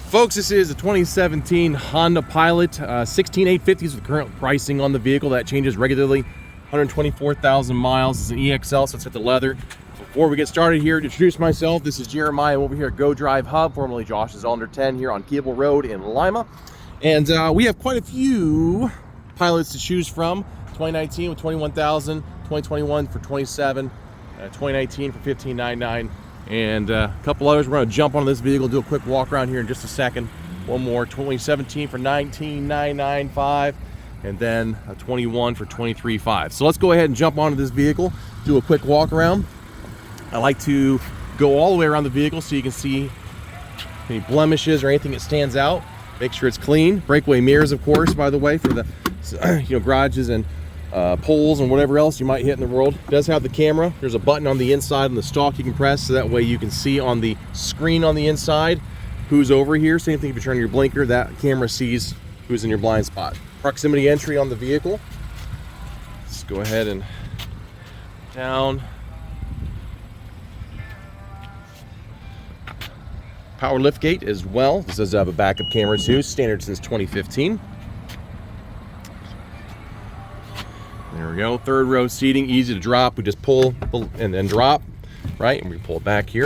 Folks, this is a 2017 Honda Pilot, 16,850 is the current pricing on the vehicle. That changes regularly. 124,000 miles. It's an EXL, so it's got the leather. Before we get started here, to introduce myself, this is Jeremiah over here at Go Drive Hub, formerly Josh's All Under 10 here on Keeble Road in Lima. And we have quite a few Pilots to choose from. 2019 with 21,000, 2021 for 27, 2019 for 15,999. And a couple others. We're going to jump on this vehicle, do a quick walk around here in just a second. One more, 2017 for 19,995, and then a 21 for 23,500. So let's go ahead and jump onto this vehicle, do a quick walk around. I like to go all the way around the vehicle so you can see any blemishes or anything that stands out. Make sure it's clean. Breakaway mirrors, of course, by the way, for the garages and poles and whatever else you might hit in the world. It does have the camera. There's a button on the inside on the stalk you can press, so that way you can see on the screen on the inside who's over here. Same thing if you turn your blinker, that camera sees who's in your blind spot. Proximity entry on the vehicle. Let's go ahead and down. Power lift gate as well. This does have a backup camera too, standard since 2015. There we go, third row seating, easy to drop. We just pull and then drop, right? And we pull it back here.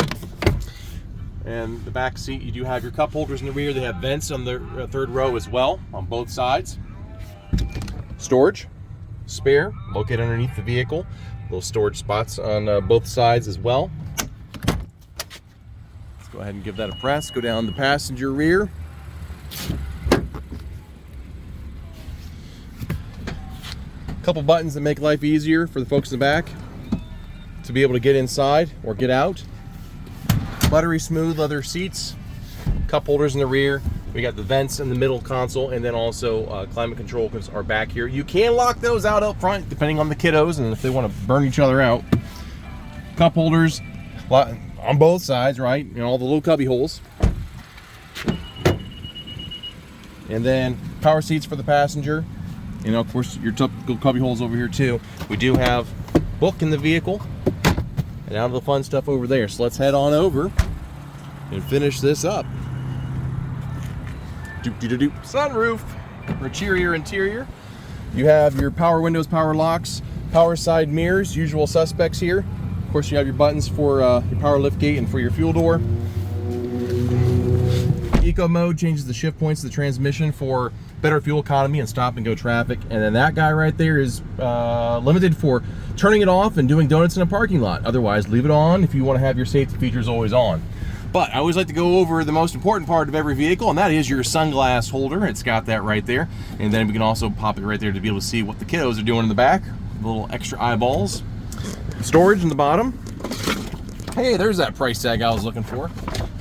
And the back seat, you do have your cup holders in the rear. They have vents on the third row as well, on both sides. Storage, spare, located underneath the vehicle. Little storage spots on both sides as well. Let's go ahead and give that a press. Go down the passenger rear. Couple buttons that make life easier for the folks in the back to be able to get inside or get out. Buttery smooth leather seats, cup holders in the rear. We got the vents in the middle console, and then also climate control are back here. You can lock those out up front depending on the kiddos and if they want to burn each other out. Cup holders on both sides, right? And all the little cubby holes. And then power seats for the passenger. You know, of course, your typical cubby holes over here too. We do have a book in the vehicle, and out of the fun stuff over there. So let's head on over and finish this up. Doop-de-doop. Sunroof for a cheerier interior. You have your power windows, power locks, power side mirrors, usual suspects here. Of course, you have your buttons for your power lift gate and for your fuel door. Eco mode changes the shift points of the transmission for better fuel economy and stop and go traffic. And then that guy right there is limited for turning it off and doing donuts in a parking lot. Otherwise, leave it on if you want to have your safety features always on. But I always like to go over the most important part of every vehicle, and that is your sunglass holder. It's got that right there. And then we can also pop it right there to be able to see what the kiddos are doing in the back. Little extra eyeballs. Storage in the bottom. Hey, there's that price tag I was looking for.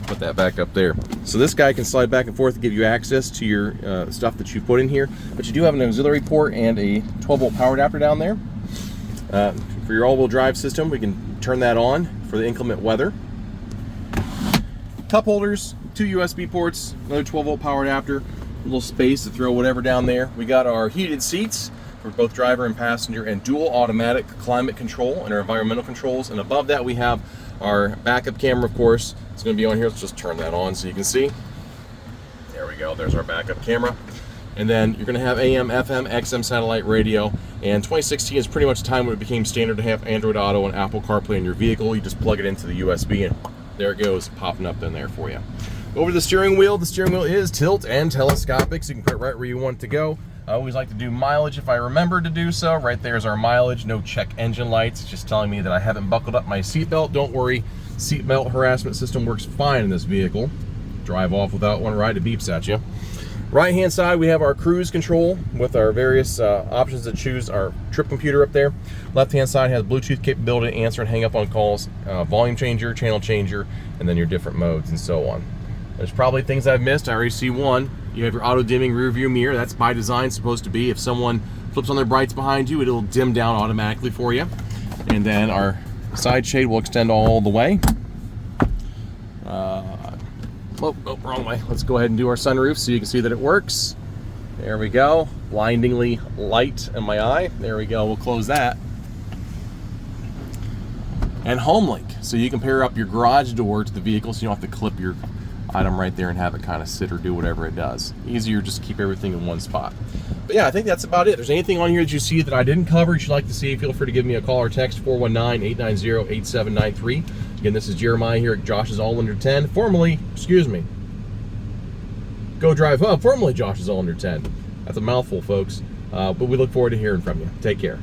Put that back up there. So this guy can slide back and forth to give you access to your stuff that you put in here. But you do have an auxiliary port and a 12-volt power adapter down there. For your all-wheel drive system, we can turn that on for the inclement weather. Cup holders, 2 USB ports, another 12-volt power adapter, a little space to throw whatever down there. We got our heated seats for both driver and passenger, and dual automatic climate control and our environmental controls. And above that we have our backup camera, of course. It's going to be on here. Let's just turn that on so you can see. There we go. There's our backup camera. And then you're going to have AM, FM, XM satellite radio. And 2016 is pretty much the time when it became standard to have Android Auto and Apple CarPlay in your vehicle. You just plug it into the USB and there it goes, popping up in there for you. Over the steering wheel is tilt and telescopic, so you can put it right where you want it to go. I always like to do mileage if I remember to do so. Right there's our mileage. No check engine lights. It's just telling me that I haven't buckled up my seatbelt. Don't worry, seatbelt harassment system works fine in this vehicle. Drive off without one, right? It beeps at you. Right hand side we have our cruise control with our various options to choose. Our trip computer up there. Left hand side has Bluetooth capability to answer and hang up on calls, volume changer, channel changer, and then your different modes and so on. There's probably things I've missed. I already see one. You have your auto dimming rear view mirror. That's by design supposed to be. If someone flips on their brights behind you, it'll dim down automatically for you. And then our side shade will extend all the way. Wrong way. Let's go ahead and do our sunroof so you can see that it works. There we go. Blindingly light in my eye. There we go. We'll close that. And HomeLink, so you can pair up your garage door to the vehicle so you don't have to clip your item right there and have it kind of sit or do whatever it does. Easier just to keep everything in one spot. But yeah, I think that's about it. If there's anything on here that you see that I didn't cover, you'd like to see, feel free to give me a call or text, 419-890-8793. Again, this is Jeremiah here at Josh's All Under 10, formerly Go Drive Hub, formerly Josh's All Under 10. That's a mouthful, folks. But we look forward to hearing from you. Take care.